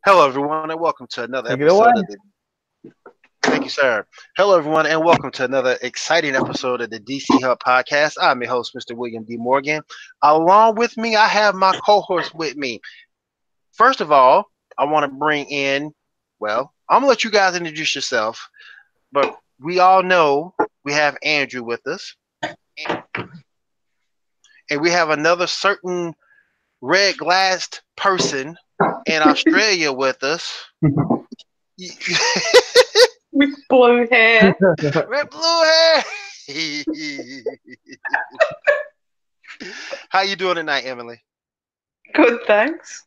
Hello, everyone, and welcome to another Take it away. episode of the. Thank you, sir. Hello, everyone, and welcome to another exciting episode of the DC Hub podcast. I'm your host, Mr. William D. Morgan. Along with me, I have my co-host with me. First of all, I want to bring in. Well, I'm gonna let you guys introduce yourself, but we all know we have Andrew with us, and we have another certain red-glassed person in Australia with us. With blue hair. Red blue hair. How you doing tonight, Emily? Good, thanks.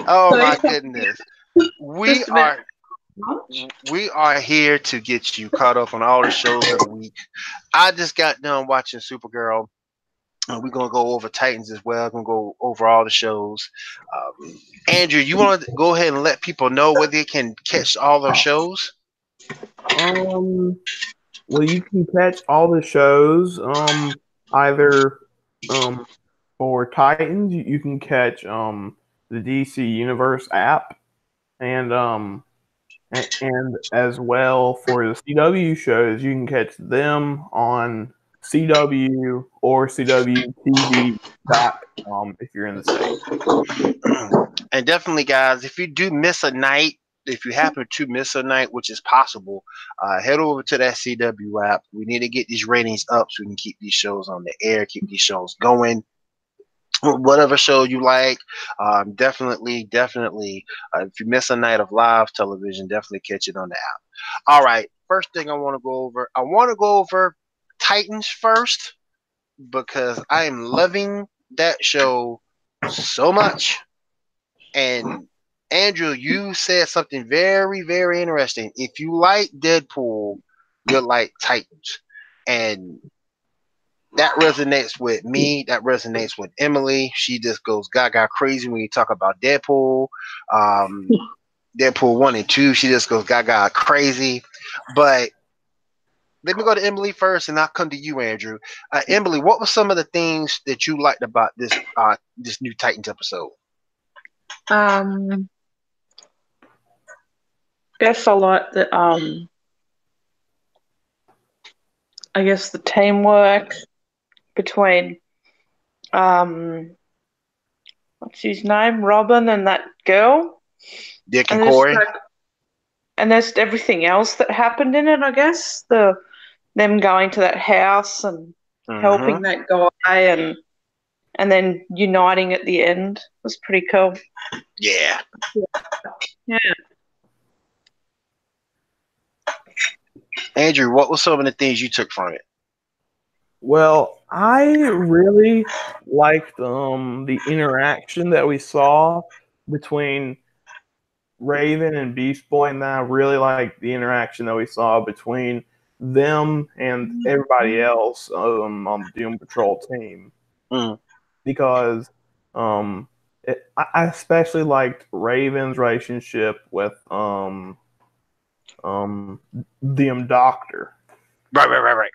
Oh my goodness. We Just about are much. we are here to get you caught up on all the shows of the week. I just got done watching Supergirl. We're gonna go over Titans as well. Gonna go over all the shows. Andrew, you want to go ahead and let people know where they can catch all their shows? Um, well, you can catch all the shows. Either for Titans, you can catch the DC Universe app, and and as well for the CW shows, you can catch them on CW or CWTV.com if you're in the States. And definitely, guys, if you do miss a night, if you happen to miss a night, which is possible, head over to that CW app. We need to get these ratings up so we can keep these shows on the air, keep these shows going. Whatever show you like, definitely. If you miss a night of live television, definitely catch it on the app. All right, first thing I want to go over Titans first because I am loving that show so much. And Andrew, you said something very, very interesting. If you like Deadpool, you'll like Titans. And that resonates with me. That resonates with Emily. She just goes gaga crazy when you talk about Deadpool. Um, Deadpool 1 and 2, she just goes gaga crazy. But let me go to Emily first, and I'll come to you, Andrew. Emily, what were some of the things that you liked about this new Titans episode? Um, guess I like the I guess the teamwork between um what's his name? Robin and that girl. Dick and And there's Corey? like and there's everything else that happened in it, I guess. Them going to that house and Mm-hmm. helping that guy and then uniting at the end was pretty cool. Yeah. Yeah. Andrew, what were some of the things you took from it? Well, I really liked the interaction that we saw between Raven and Beast Boy, and then I really liked the interaction that we saw between them and everybody else on the Doom Patrol team. Mm. Because I especially liked Raven's relationship with the Doctor. Right.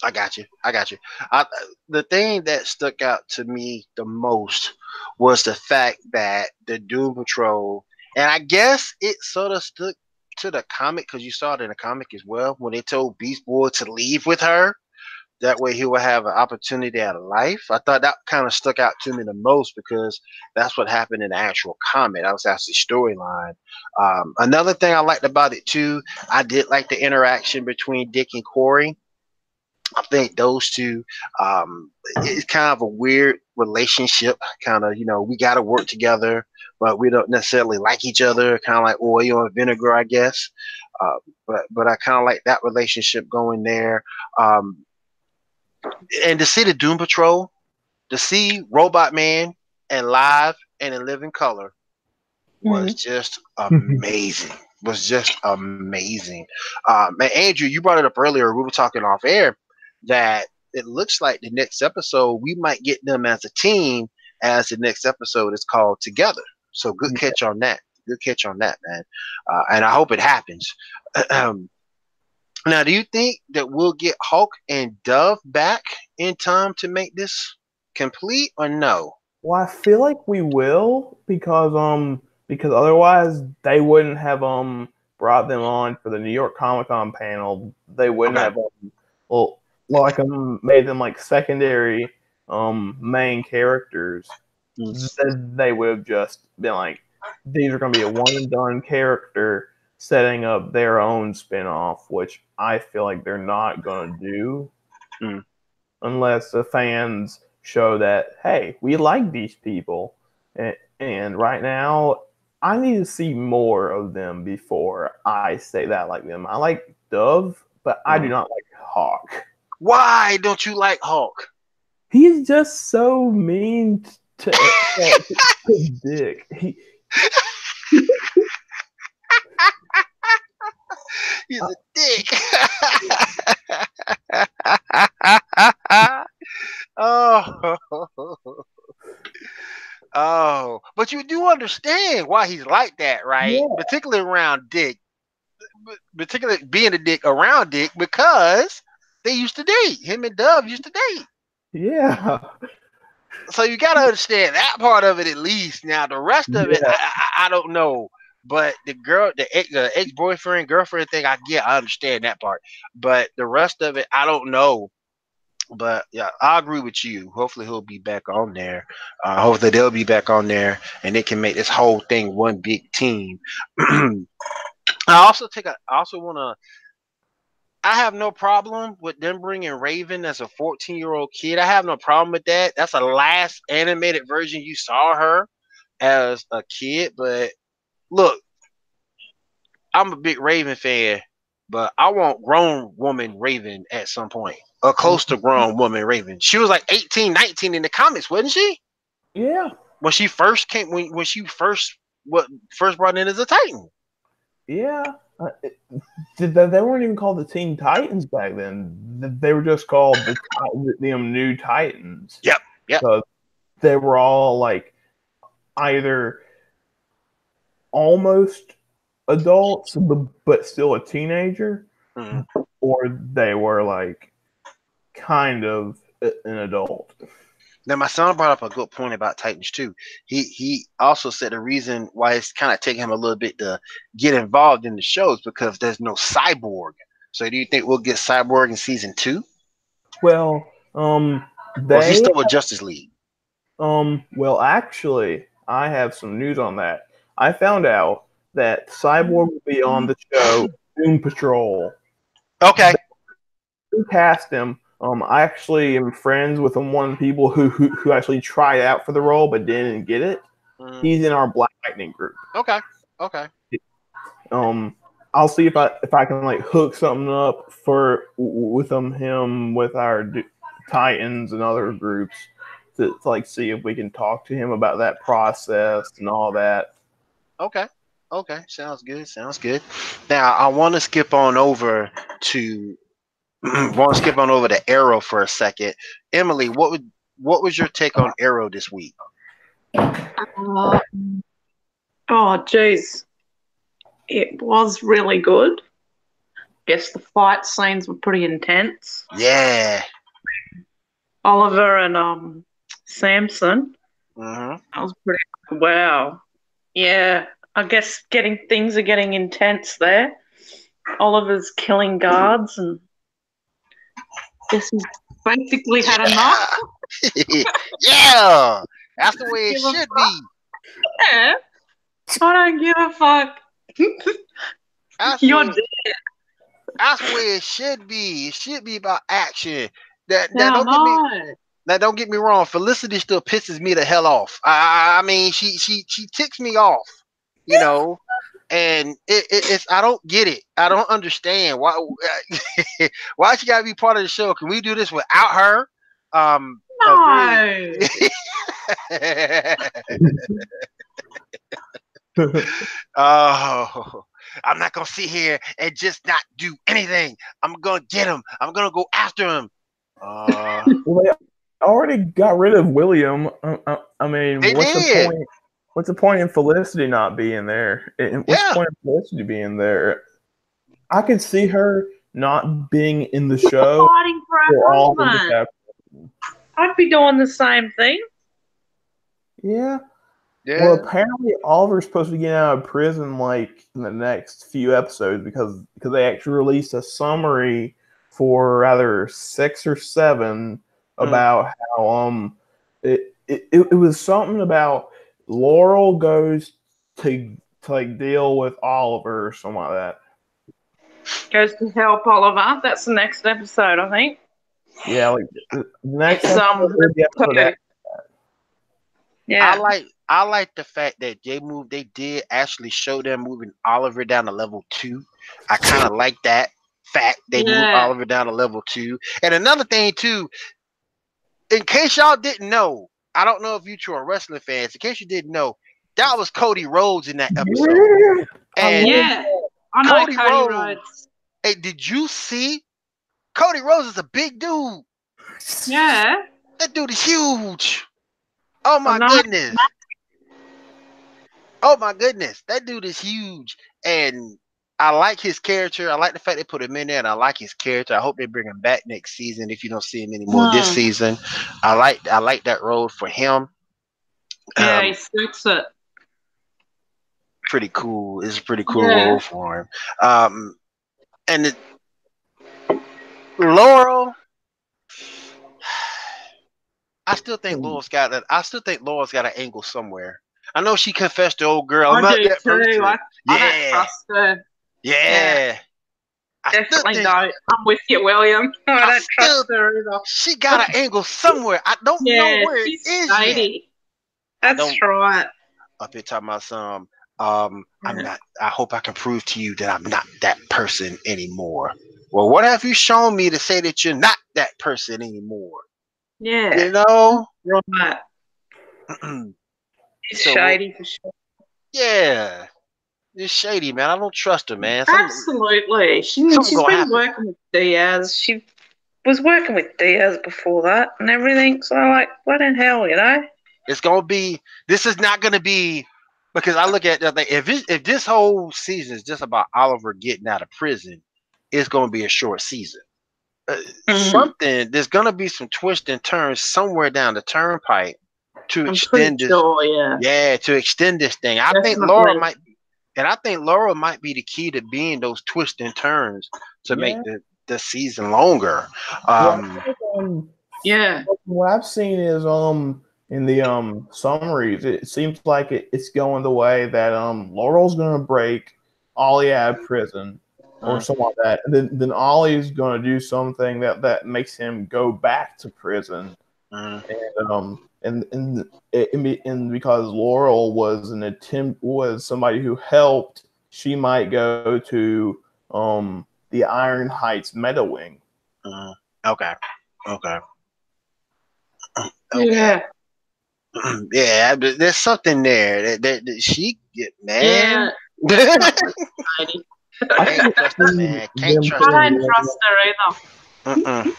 I got you. The thing that stuck out to me the most was the fact that the Doom Patrol, and I guess it sort of stuck to the comic because you saw it in the comic as well when they told Beast Boy to leave with her. That way he would have an opportunity at a life. I thought that kind of stuck out to me the most because that's what happened in the actual comic. That was actually storyline. Another thing I liked about it too, I did like the interaction between Dick and Corey. I think those two, it's kind of a weird relationship. Kind of, we got to work together, but we don't necessarily like each other. Kind of like oil and vinegar, I guess. But I kind of like that relationship going there. And to see the Doom Patrol, to see Robot Man and live and in living color was just amazing. Was just amazing. And Andrew, you brought it up earlier. We were talking off air that it looks like the next episode we might get them as a team, as the next episode is called Together. So good catch on that. Good catch on that, man. And I hope it happens. Now, do you think that we'll get Hulk and Dove back in time to make this complete, or no? Well, I feel like we will because otherwise they wouldn't have brought them on for the New York Comic Con panel. They wouldn't Okay. have well like made them like secondary main characters. They would have just been like, these are going to be a one and done character setting up their own spinoff, which I feel like they're not going to do Mm. unless the fans show that, hey, we like these people. And right now, I need to see more of them before I say that I like them. I like Dove, but I do not like Hawk. Why don't you like Hulk? He's just so mean to Dick. He's a dick. Oh. Oh, but you do understand why he's like that, right? Yeah. Particularly around Dick. Particularly being a dick around Dick because they used to date. Him and Dove used to date. Yeah. So you got to understand that part of it at least. Now the rest of it, I don't know. But the ex boyfriend girlfriend thing, I understand that part. But the rest of it, I don't know. But yeah, I agree with you. Hopefully he'll be back on there. Hopefully they'll be back on there, and they can make this whole thing one big team. I also want to. I have no problem with them bringing Raven as a 14-year-old kid. I have no problem with that. That's the last animated version you saw her as a kid. But look, I'm a big Raven fan, but I want grown woman Raven at some point. Or close to grown woman Raven. She was like 18, 19 in the comics, wasn't she? Yeah. When she first came, when she first brought in as a Titan. Yeah. They weren't even called the Teen Titans back then. They were just called the New Titans. Yep. So they were all like either almost adults, but still a teenager, or they were like kind of an adult. Now, my son brought up a good point about Titans too. He also said the reason why it's kind of taking him a little bit to get involved in the shows because there's no Cyborg. So, do you think we'll get Cyborg in season 2? Well, He's still with Justice League. Well, actually, I have some news on that. I found out that Cyborg will be on the show Doom Patrol. Okay. Who cast him? I actually am friends with one of the people who actually tried out for the role but didn't get it. He's in our Black Lightning group. Okay. I'll see if I can like hook something up with him with our Titans and other groups to like see if we can talk to him about that process and all that. Okay. Sounds good. Now I want to skip on over to Arrow for a second. Emily, what was your take on Arrow this week? Oh, geez. It was really good. Guess the fight scenes were pretty intense. Yeah. Oliver and Samson. Mm-hmm. That was pretty wow. Yeah, I guess things are getting intense there. Oliver's killing guards and guess he's basically had enough. Yeah. That's the way it should be. Yeah. I don't give a fuck. You're dead. That's the way it should be. It should be about action. Don't get me wrong. Felicity still pisses me the hell off. I mean, she ticks me off, you know. And it's I don't get it. I don't understand why she gotta be part of the show. Can we do this without her? No. Oh, I'm not gonna sit here and just not do anything. I'm gonna get him. I'm gonna go after him. Well, they already got rid of William. I mean, what's the point in Felicity not being there? What's the point of Felicity being there? I could see her not being in the show. Fighting for our husband. I'd be doing the same thing. Yeah. Yeah. Well, apparently Oliver's supposed to get out of prison like in the next few episodes because they actually released a summary for either 6 or 7 about how it was something about Laurel goes to like deal with Oliver or something like that. Goes to help Oliver. That's the next episode, I think. Yeah, like the next It's, episode will be episode after. Yeah. I like the fact that they did actually show them moving Oliver down to level 2. I kind of like that fact they moved Oliver down to level 2. And another thing too, in case y'all didn't know, I don't know if you two are wrestling fans. In case you didn't know, that was Cody Rhodes in that episode. And I know Cody Rhodes. Hey, did you see? Cody Rhodes is a big dude. Yeah. That dude is huge. Oh my goodness. Oh my goodness. That dude is huge. And I like his character. I like the fact they put him in there, and I like his character. I hope they bring him back next season if you don't see him anymore this season. I like that role for him. Yeah, he suits it. Pretty cool. It's a pretty cool role for him. And Laurel, I still think Laurel's got an angle somewhere. I know she confessed to old girl. I'm not that person. I don't trust her. Yeah. Definitely don't. I'm with you, William. I don't trust her either. She got an angle somewhere. I don't know where it is shady. Yet. That's right. Up here talking about some. I'm not. I hope I can prove to you that I'm not that person anymore. Well, what have you shown me to say that you're not that person anymore? Yeah. You know? Right. It's shady for sure. Yeah. It's shady, man. I don't trust her, man. Absolutely. She's been working with Diaz. She was working with Diaz before that and everything. So, like, what in hell, you know? This is not going to be, because I look at it, like, if this whole season is just about Oliver getting out of prison, it's going to be a short season. There's going to be some twists and turns somewhere down the turnpike to extend this. To extend this thing. I think Laura might be the key to being those twists and turns to make the season longer. What I've seen is in the summaries, it seems like it's going the way that Laurel's going to break Ollie out of prison or something like that. And then Ollie's going to do something that makes him go back to prison. And because Laurel was somebody who helped, she might go to the Iron Heights Meta Wing. Okay. Yeah. Yeah, there's something there that she get, man. Yeah. Can't trust her, man. Can't trust her. I don't trust her either.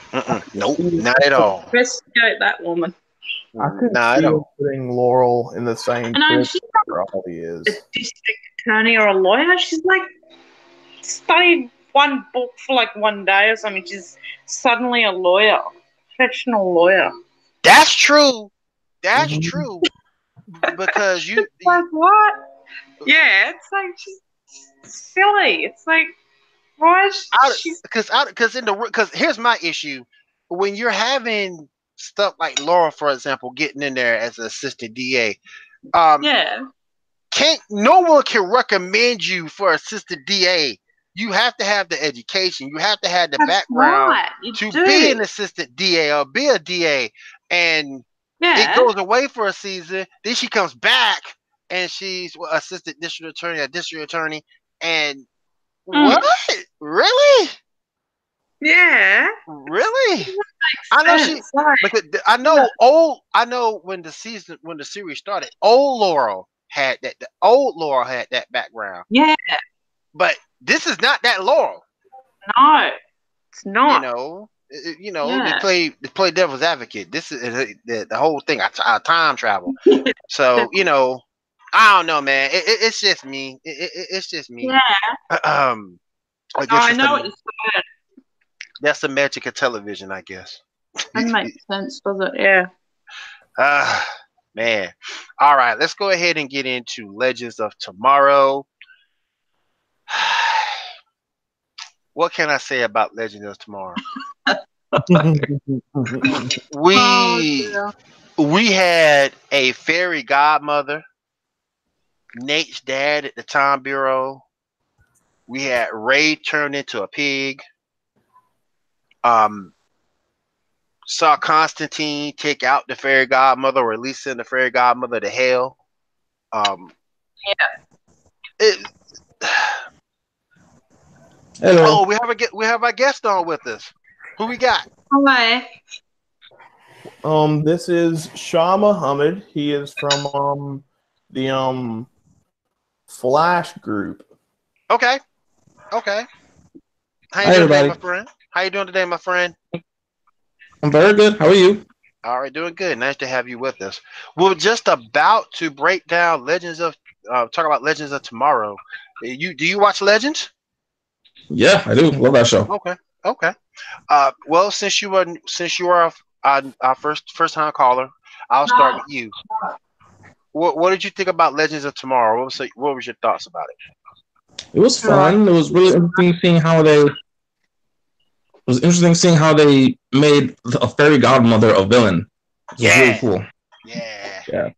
Nope, not at all. Investigate that woman. I couldn't see her putting Laurel in the same she's not Ollie is. A district attorney or a lawyer. She's like studied one book for like one day or something. She's suddenly a lawyer, professional lawyer. That's true. That's true. Because you like what? Yeah, it's like she's silly. It's like why is she? Because here's my issue: when you're having stuff like Laura, for example, getting in there as an assistant DA, no one can recommend you for assistant DA. You have to have the education. You have to have the background to be an assistant DA or be a DA. And it goes away for a season. Then she comes back and she's assistant district attorney. And what? Really? Yeah. Really? I know when the series started, old Laurel had that background. Yeah. But this is not that Laurel. No, it's not. They play devil's advocate. This is the whole thing. I time travel. So I don't know, man. It's just me. It's just me. Yeah. I know what you said. That's the magic of television, I guess. That makes sense, does it? Yeah. Man. All right, let's go ahead and get into Legends of Tomorrow. What can I say about Legends of Tomorrow? we we had a fairy godmother, Nate's dad at the Time Bureau. We had Ray turned into a pig. Saw Constantine take out the fairy godmother, or at least send the fairy godmother to hell. Hello. Oh, we have our guest on with us. Who we got? Hi. This is Shah Muhammad. He is from the Flash group. Okay. How Hi, you doing today, everybody. my friend? How you doing today, my friend? I'm very good. How are you? All right, doing good. Nice to have you with us. We're just about to break down talk about Legends of Tomorrow. Do you watch Legends? Yeah, I do. Love that show. Okay. Well, since you are our first time caller, I'll start with you. What did you think about Legends of Tomorrow? What was your thoughts about it? It was fun. It was really interesting seeing how they. It was interesting seeing how they made a fairy godmother a villain. It was really cool. Yeah.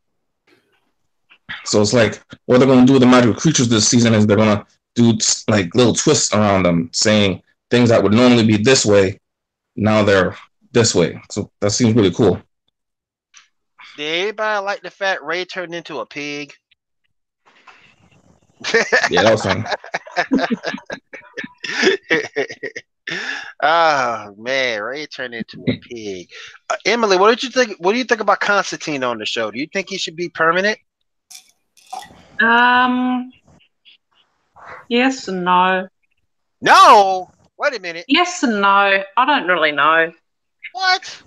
So it's like what they're going to do with the magical creatures this season is they're going to do like little twists around them, saying things that would normally be this way, now they're this way. So that seems really cool. Did anybody like the fact Ray turned into a pig? Yeah, that was fun. Oh man, Ray turned into a pig. Emily, what did you think? What do you think about Constantine on the show? Do you think he should be permanent? Yes and no. No. Wait a minute. Yes and no. I don't really know. What?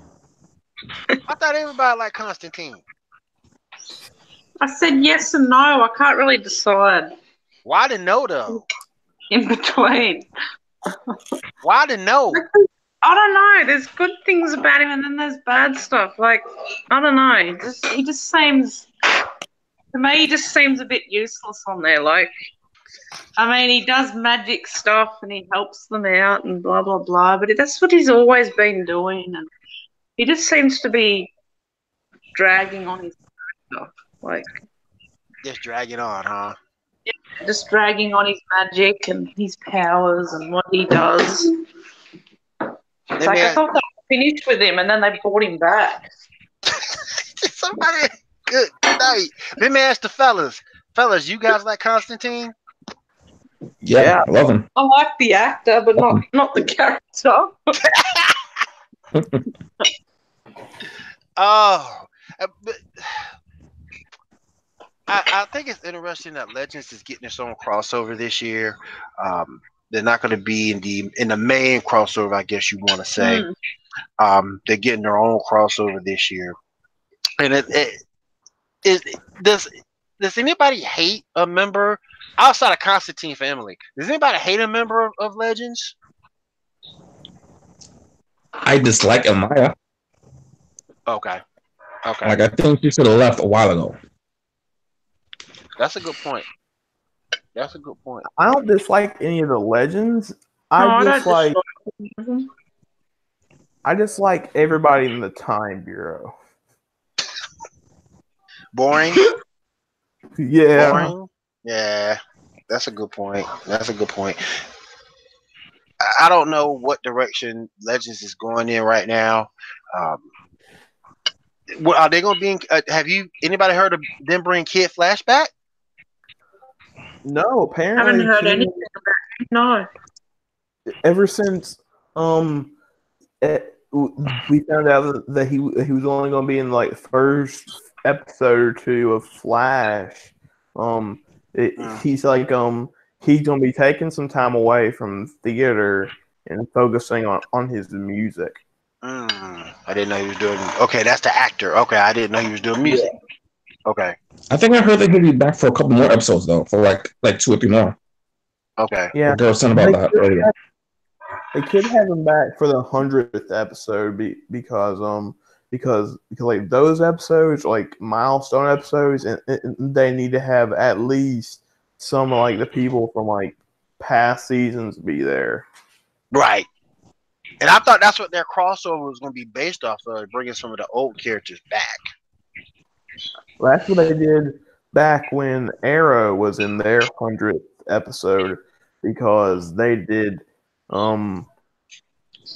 I thought everybody liked Constantine. I said yes and no. I can't really decide. Why the no though? In between. Why the no? I don't know. There's good things about him, and then there's bad stuff. Like, I don't know. He just seems, to me, he just seems a bit useless on there. Like, I mean, he does magic stuff and he helps them out and blah, blah, blah. But that's what he's always been doing. And he just seems to be dragging on his stuff. Like, Just dragging on, huh? yeah, just dragging on his magic and his powers and what he does. It's like, I thought they were finished with him and then they brought him back. Somebody, good night. Let me ask the fellas. Fellas, you guys like Constantine? Yeah, I love him. I like the actor, but not the character. Oh, but I think it's interesting that Legends is getting its own crossover this year. They're not going to be in the main crossover, I guess you want to say. They're getting their own crossover this year, and does anybody hate a member outside of Constantine family? Does anybody hate a member of Legends? I dislike Amaya. Okay. Like, I think she should have left a while ago. That's a good point. I don't dislike any of the Legends. I just like everybody in the Time Bureau. Boring? Yeah. Boring? Yeah. That's a good point. I don't know what direction Legends is going in right now. What are they going to be in? Have anybody heard of them bring Kid Flash back? No, apparently. I haven't heard anything about it. No. Ever since we found out that he was only going to be in like the first episode or two of Flash. He's like he's going to be taking some time away from theater and focusing on his music. I didn't know he was doing. Okay, that's the actor. Okay, I didn't know he was doing music. Yeah. Okay. I think I heard that he'll be back for a couple more episodes though, for like 2 or 3 more. Okay. Yeah. The girl sent about that earlier. They could have him back for the 100th episode because because like those episodes, like milestone episodes, and they need to have at least some of like the people from like past seasons be there. Right. And I thought that's what their crossover was going to be based off of, bringing some of the old characters back. Well, that's what they did back when Arrow was in their 100th episode, because they did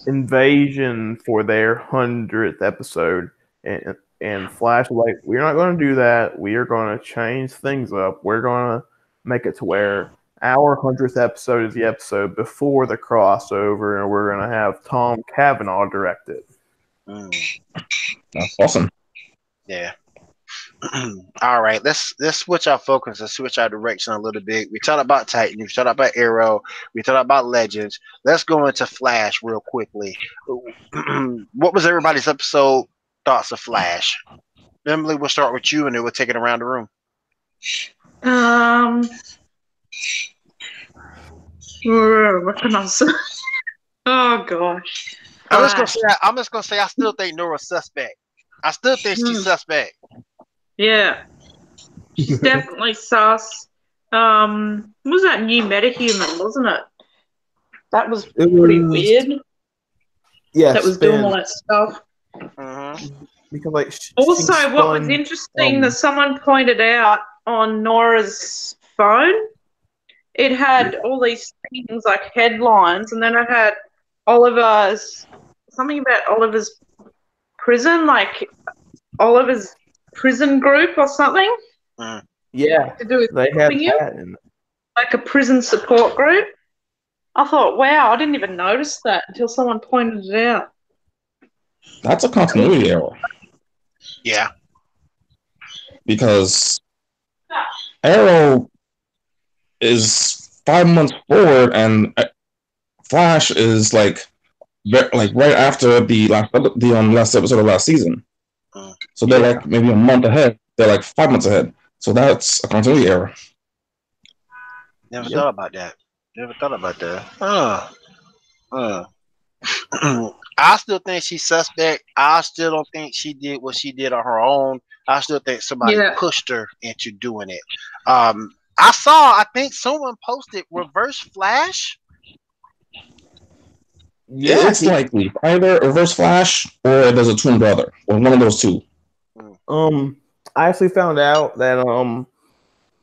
Invasion for their 100th episode, and Flash was like, we're not going to do that. We are going to change things up. We're going to make it to where our 100th episode is the episode before the crossover, and we're going to have Tom Cavanaugh direct it. That's awesome. Yeah. All right, let's switch our focus and switch our direction a little bit. We talked about Titan, we talked about Arrow, we talked about Legends. Let's go into Flash real quickly. What was everybody's episode thoughts of Flash? Emily, we'll start with you, and then we'll take it around the room. What can I say? Oh gosh. I'm just gonna say I still think Nora's suspect. I still think she's suspect. Yeah. She's definitely sus. Was that new metahuman, wasn't it? That was pretty weird. Yeah, that was doing all that stuff. Because like also, what was interesting that someone pointed out on Nora's phone, it had all these things like headlines, and then it had something about Oliver's prison, like Oliver's prison group or something. Yeah, to do with they had that in like a prison support group. I thought, wow, I didn't even notice that until someone pointed it out. That's a continuity error. Yeah. Because Arrow is 5 months forward, and Flash is like right after the last episode of last season. So they're like maybe a month ahead. They're like 5 months ahead. So that's a continuity error. Never thought about that. I still think she's suspect. I still don't think she did what she did on her own. I still think somebody pushed her into doing it. I think someone posted Reverse Flash. Yeah, it's likely either Reverse Flash or there's a twin brother, or one of those two. I actually found out that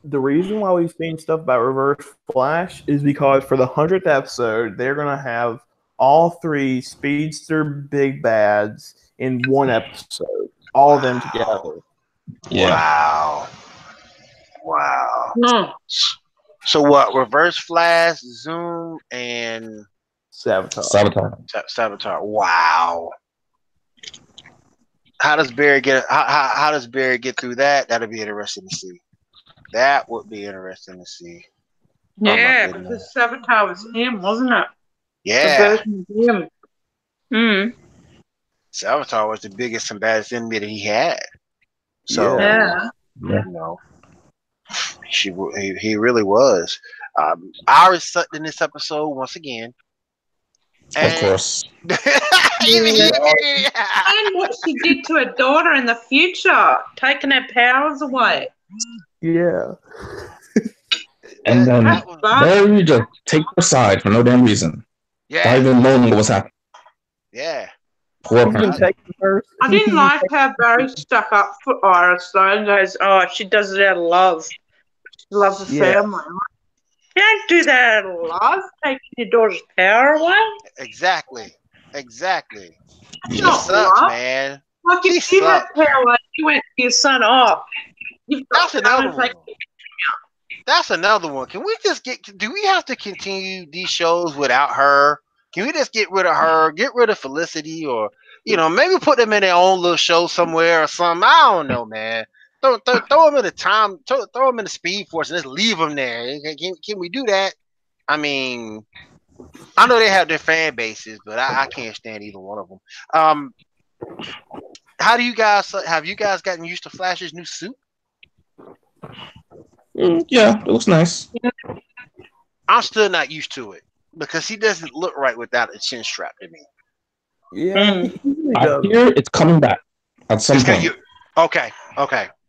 the reason why we've seen stuff about Reverse Flash is because for the 100th episode, they're gonna have all three Speedster big bads in one episode, all of them together. Yeah. Wow. So what? Reverse Flash, Zoom, and Saboteur. Wow. How does Barry get? How does Barry get through that? That'll be interesting to see. That would be interesting to see. Yeah, because Saboteur was him, wasn't it? Yeah. Him. Saboteur was the biggest and baddest enemy that he had. So you know, he really was. Iris sucked in this episode once again. Of course. And what she did to her daughter in the future, taking her powers away. Yeah. And then Barry just take her side for no damn reason. Yeah. Not even knowing what was happening. Yeah. Poor parent. I didn't like how Barry stuck up for Iris though and goes, oh, she does it out of love. She loves the family. You don't do that out of love, taking your daughter's power away. Exactly. She Not sucks, love. Man. Like if you had power, you went to your son off. That's another one. That's another one. Can we just do we have to continue these shows without her? Can we just get rid of her? Get rid of Felicity, or maybe put them in their own little show somewhere or something. I don't know, man. Throw them in throw them in the Speed Force and just leave them there. Can we do that? I mean, I know they have their fan bases, but I can't stand either one of them. Have you guys gotten used to Flash's new suit? Yeah, it looks nice. I'm still not used to it because he doesn't look right without a chin strap to me. Yeah, I hear it's coming back. at some point. Okay.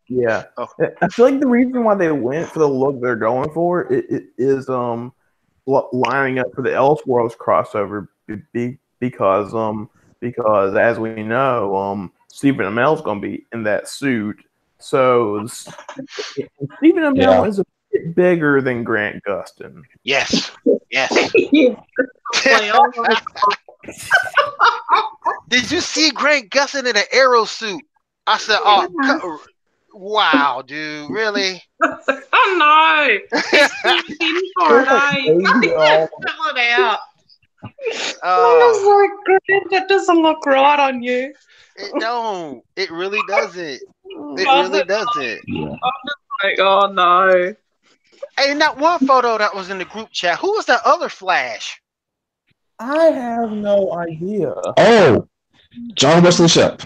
Yeah, Okay. I feel like the reason why they went for the look they're going for it is lining up for the Elseworlds crossover because as we know Stephen Amell's going to be in that suit, so Stephen Amell is a bit bigger than Grant Gustin. Yes. Did you see Grant Gustin in an Arrow suit? I said, "Oh, wow, dude, really?" Oh no! He's in for it, eh? Fill it out. I was like, Grant, that doesn't look right on you. It don't. It really doesn't. It Does really it? doesn't. Yeah. I'm just like, oh no. Hey, and that one photo that was in the group chat, who was that other Flash? I have no idea. Oh, John Wesley Shipp.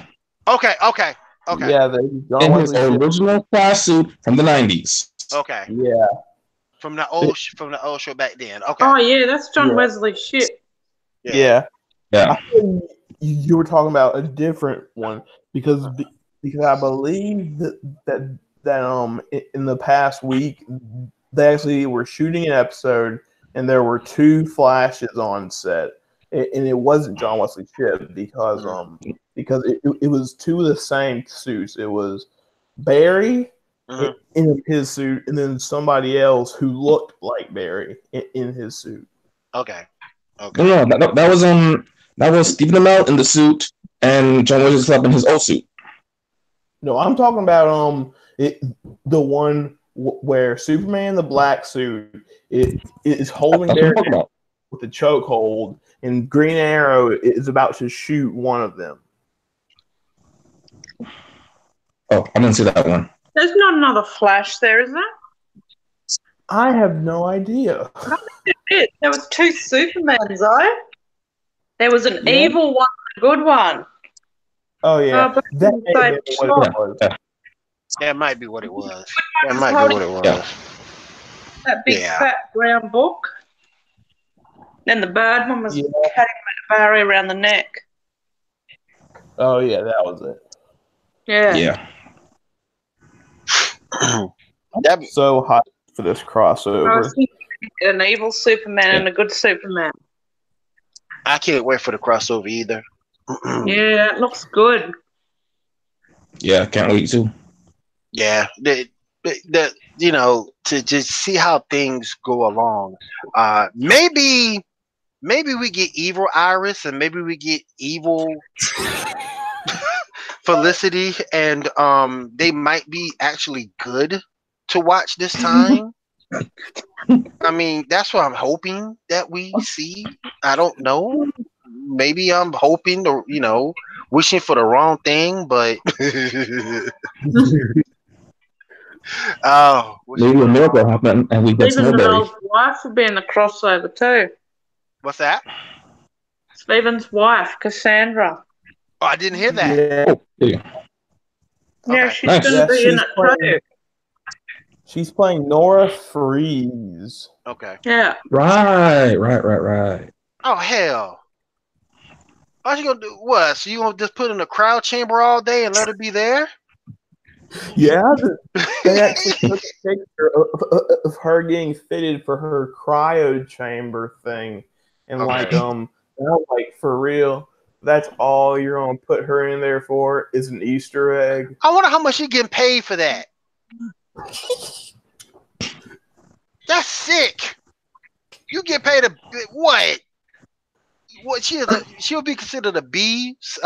Okay. Yeah, In his original Flash suit from the 90s. Okay. Yeah. From the old show back then. Okay. Oh yeah, that's John Wesley Shipp. Yeah. Yeah. You were talking about a different one because I believe that in the past week they actually were shooting an episode and there were 2 Flashes on set, and it wasn't John Wesley Shipp because it was 2 of the same suits. It was Barry in his suit and then somebody else who looked like Barry in his suit. Okay. No, that was Stephen Amell in the suit and John Wesley Shipp in his old suit. No, I'm talking about the one where Superman in the black suit is holding Barry with a chokehold, and Green Arrow is about to shoot one of them. Oh, I didn't see that one. There's not another Flash there, is there? I have no idea. There was 2 Supermans, though. There was an evil one and a good one. Oh, yeah. That might be what it was. That might be what it was. That big fat brown book. Then the bad one was cutting a barrier around the neck. Oh, yeah, that was it. Yeah. I'm so hot for this crossover. An evil Superman and a good Superman. I can't wait for the crossover either. Yeah, it looks good. Yeah, can't wait to. Yeah, to just see how things go along. Maybe we get evil Iris and maybe we get evil Felicity, and they might be actually good to watch this time. I mean, that's what I'm hoping that we see. I don't know. Maybe I'm hoping or wishing for the wrong thing, but maybe a miracle happened and we get Stephen Snowberry. Amell's wife would be in the crossover too. What's that? Stephen's wife, Cassandra. Oh, I didn't hear that. Yeah, she's going to be in it too. She's playing Nora Freeze. Okay. Yeah. Right. Oh, hell. What you gonna do? What? So you gonna just put in a crowd chamber all day and let her be there? Yeah, they actually took a picture of her getting fitted for her cryo chamber thing, and like for real, that's all you're gonna put her in there for is an Easter egg. I wonder how much she's getting paid for that. That's sick. You get paid what? What she'll be considered a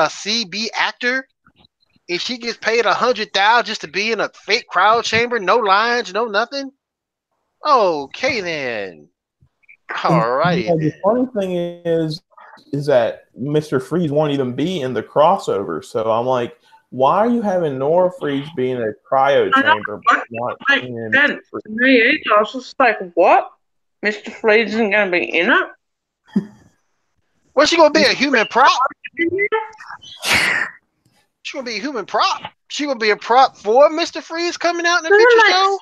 C, B actor if she gets paid $100,000 just to be in a fake crowd chamber, no lines, no nothing. Okay then. All right. The funny thing is that Mr. Freeze won't even be in the crossover. So I'm like, why are you having Nora Freeze be in a cryo chamber? But not makes sense to me either. I was just like, what? Mr. Freeze isn't going to be in it? What's she gonna be, a human prop? She gonna be a human prop. She gonna be a prop for Mr. Freeze coming out in the picture show.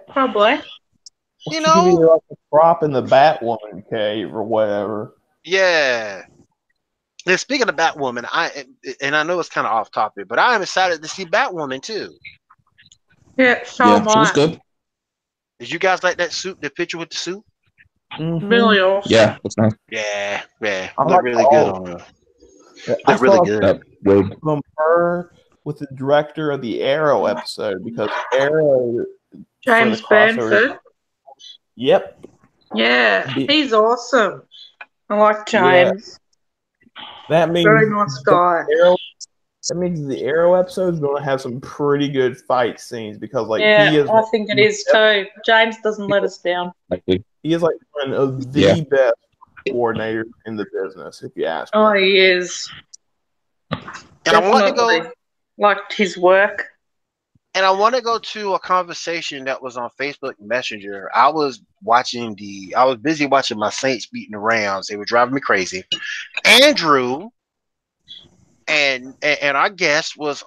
Probably. She could be like a prop in the Batwoman cave or whatever. Yeah. And speaking of Batwoman, I know it's kind of off topic, but I am excited to see Batwoman too. Yeah, so Yeah, am she was I. good. Did you guys like that suit? The picture with the suit? Really awesome. Yeah, looks nice. Yeah. I Look like really good on her. I Look really saw good. That wig. from her with the director of the Arrow episode because Arrow James for the crossover. Bamford. Yep. Yeah, he's awesome. I like Yeah. James. That means Very nice guy. That means the Arrow episode is going to have some pretty good fight scenes because, like, Yeah, he is. I think it is too. James doesn't let us down. He is like one of the best coordinators in the business, if you ask me. Oh, he is. And I want to go. Definitely liked his work. And I want to go to a conversation that was on Facebook Messenger. I was busy watching my Saints beating the Rams. They were driving me crazy. Andrew and our guest was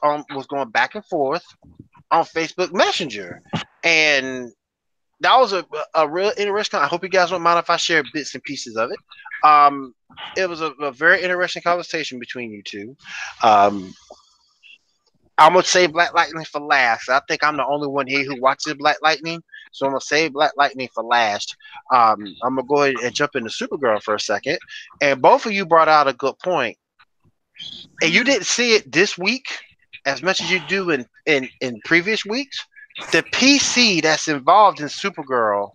going back and forth on Facebook Messenger, and that was a real interesting. I hope you guys don't mind if I share bits and pieces of it. It was a very interesting conversation between you two. I'm gonna save Black Lightning for last. I think I'm the only one here who watches Black Lightning, so I'm gonna save Black Lightning for last. I'm gonna go ahead and jump into Supergirl for a second. And both of you brought out a good point. And you didn't see it this week as much as you do in previous weeks. The PC that's involved in Supergirl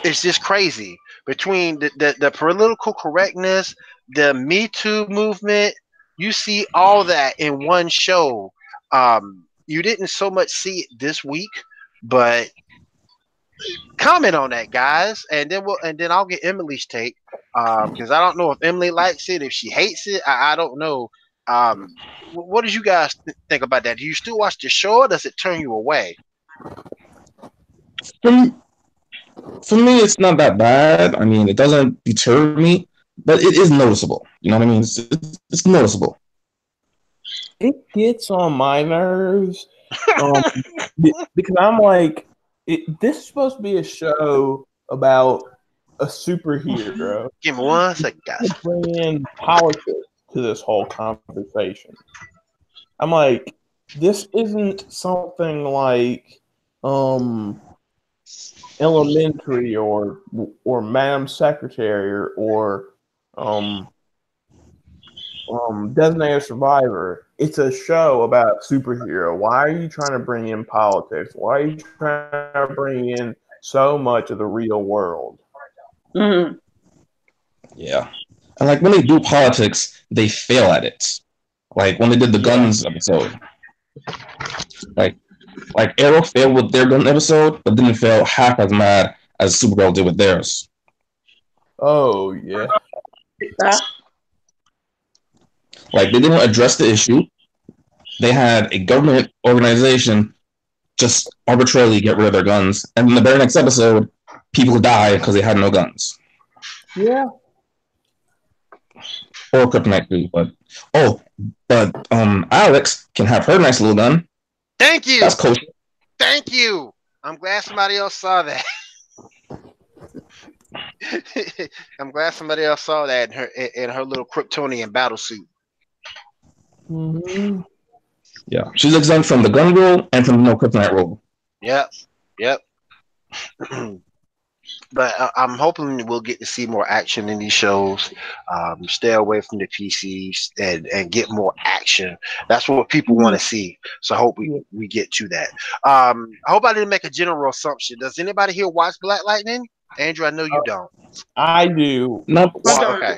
is just crazy. Between the political correctness, the Me Too movement, you see all that in one show. You didn't so much see it this week, but comment on that, guys, and then I'll get Emily's take because I don't know if Emily likes it, if she hates it. I don't know. What did you guys think about that? Do you still watch the show, or does it turn you away? For me, it's not that bad. I mean, it doesn't deter me, but it is noticeable. You know what I mean? It's noticeable. It gets on my nerves because I'm like, this is supposed to be a show about a superhero. Give me 1 second, guys. Bring in politics to this whole conversation. I'm like, this isn't something like Elementary or Madam Secretary or Designated Survivor. It's a show about a superhero. Why are you trying to bring in politics? Why are you trying to bring in so much of the real world? Mm. Yeah. And like when they do politics, they fail at it. Like when they did the guns episode. Like Arrow failed with their gun episode, but didn't fail half as mad as Supergirl did with theirs. Oh, yeah. Like they didn't address the issue. They had a government organization just arbitrarily get rid of their guns, and in the very next episode, people die because they had no guns. Yeah. Or kryptonite too, but Alex can have her nice little gun. Thank you. That's cool. Thank you. I'm glad somebody else saw that. I'm glad somebody else saw that in her little Kryptonian battle suit. Mm-hmm. Yeah, she's exempt from the gun rule and from the no kryptonite rule. Yep. But I'm hoping we'll get to see more action in these shows. Stay away from the PCs and get more action. That's what people want to see. So I hope we get to that. I hope I didn't make a general assumption. Does anybody here watch Black Lightning? Andrew, I know you don't. I do. No. Okay.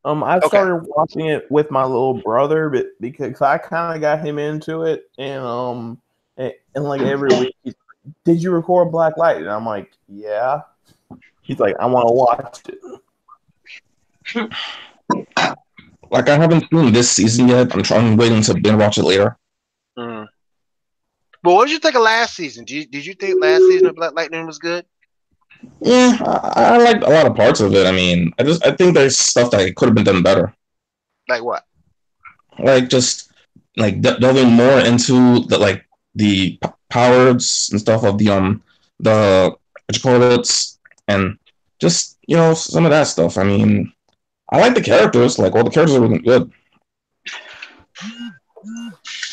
I started watching it with my little brother, but because I kind of got him into it, and like every week, he's like, "Did you record Black Lightning?" I'm like, "Yeah." He's like, "I want to watch it." Like I haven't seen this season yet. I'm waiting to binge watch it later. But what did you think of last season? Did you think last season of Black Lightning was good? Yeah, I liked a lot of parts of it. I mean, I think there's stuff that could have been done better. Like what? Like just like delving more into the powers and stuff of the what you call it, and just some of that stuff. I mean, I like the characters. Like all the characters are really good.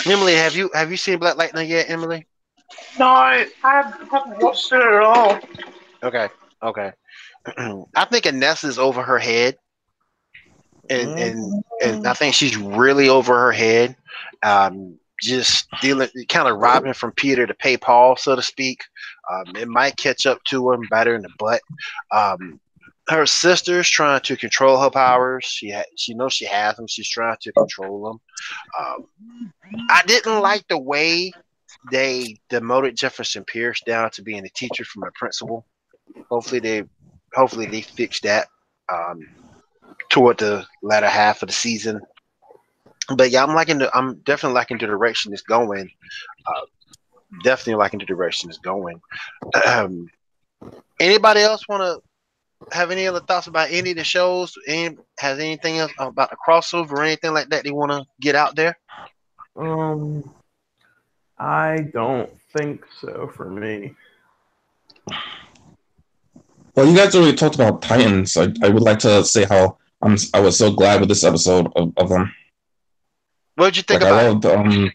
Emily, have you seen Black Lightning yet, Emily? No, I haven't watched it at all. Okay. I think Inessa is over her head, and I think she's really over her head. Just dealing, kind of robbing from Peter to pay Paul, so to speak. It might catch up to him, bite her in the butt. Her sister's trying to control her powers. She knows she has them. She's trying to control them. I didn't like the way they demoted Jefferson Pierce down to being a teacher from a principal. Hopefully they fix that toward the latter half of the season. But yeah, I'm definitely liking the direction it's going. Anybody else want to have any other thoughts about any of the shows? And has anything else about the crossover or anything like that they want to get out there? I don't think so for me. Well, you guys already talked about Titans. I would like to say how I was so glad with this episode of them. What did you think like, about it?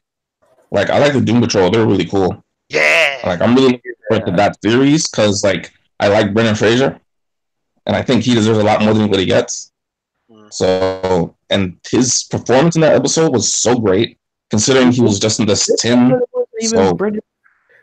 I like the Doom Patrol. They're really cool. Yeah. Like I'm really looking forward to that series because like I like Brendan Fraser, and I think he deserves a lot more than what he gets. So, and his performance in that episode was so great, considering he was just in this tin.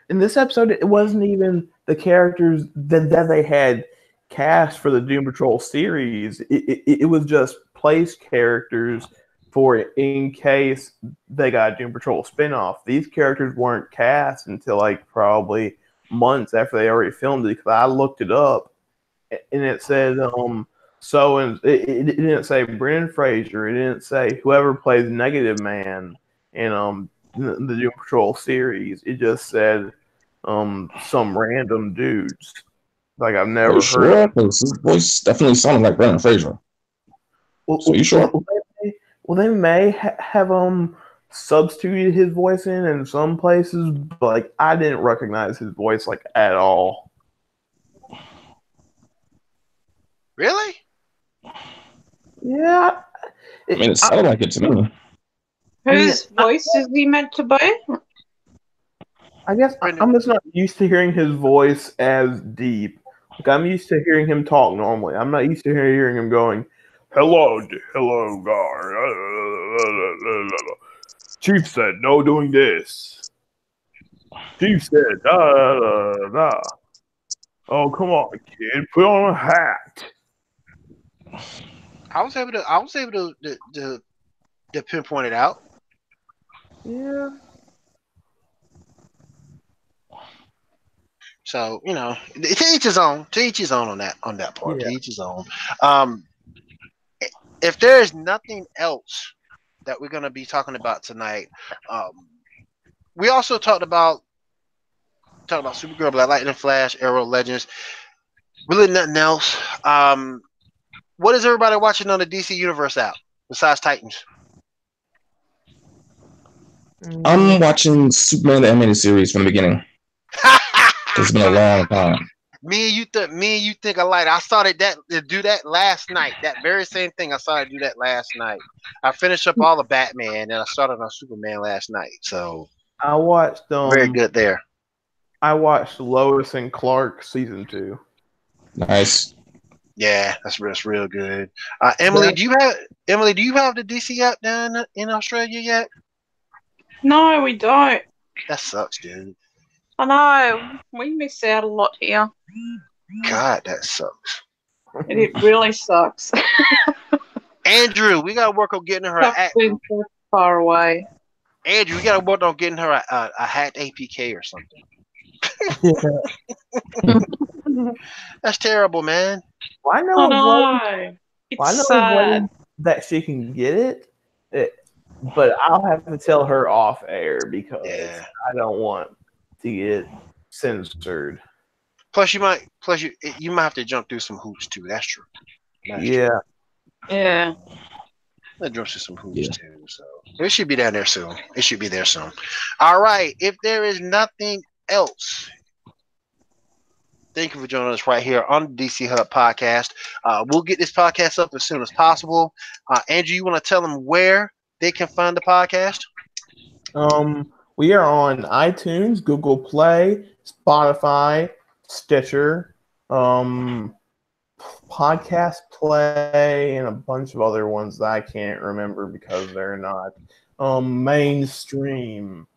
In this episode, it wasn't even the characters that they had cast for the Doom Patrol series. It was just place characters for in case they got a Doom Patrol spinoff. These characters weren't cast until like probably months after they already filmed it, because I looked it up and it said so, and it didn't say Brendan Fraser. It didn't say whoever plays Negative Man in the Doom Patrol series. It just said some random dudes like I've never heard of. His voice definitely sounded like Brendan Fraser. So you sure? Well, they may have substituted his voice in some places, but like I didn't recognize his voice like at all. Really? Yeah. I mean, it sounded like it to me. Whose voice is he meant to be? I guess I'm just not used to hearing his voice as deep. Like I'm used to hearing him talk normally. I'm not used to hearing him going, hello, guard. Chief said no doing this. Chief said da. Oh, come on, kid, put on a hat. I was able to pinpoint it out. Yeah. So, to each his own. To each his own on that part. Yeah. To each his own. If there is nothing else that we're going to be talking about tonight, we also talked about Supergirl, Black Lightning, Flash, Arrow, Legends. Really nothing else. What is everybody watching on the DC Universe app besides Titans? I'm watching Superman the animated series from the beginning. It's been a long time. Me and you think alike. I started to do that last night. That very same thing. I started to do that last night. I finished up all the Batman, and I started on Superman last night. So I watched very good there. I watched Lois and Clark season 2. Nice. Yeah, that's real good. Emily, do you have the DC app down in Australia yet? No, we don't. That sucks, dude. I know. We miss out a lot here. God, that sucks. It really sucks. Andrew, we gotta work on getting her far away. Andrew, we gotta work on getting her a hacked APK or something. That's terrible, man. Well, I know that she can get it, but I'll have to tell her off air because I don't want to get censored. Plus, you might have to jump through some hoops too. That's true. Yeah. Let's jump through some hoops too. So it should be down there soon. All right. If there is nothing else, Thank you for joining us right here on the DC Hub podcast. We'll get this podcast up as soon as possible. Andrew, you want to tell them where they can find the podcast? We are on iTunes, Google Play, Spotify, Stitcher, Podcast Play, and a bunch of other ones that I can't remember because they're not mainstream.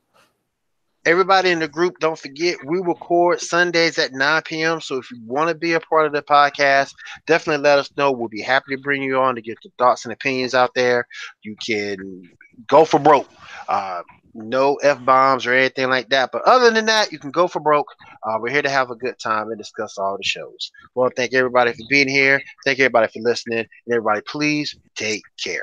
Everybody in the group, don't forget, we record Sundays at 9 p.m. So if you want to be a part of the podcast, definitely let us know. We'll be happy to bring you on to get your thoughts and opinions out there. You can go for broke. No F-bombs or anything like that. But other than that, you can go for broke. We're here to have a good time and discuss all the shows. Well, thank everybody for being here. Thank everybody for listening. And everybody, please take care.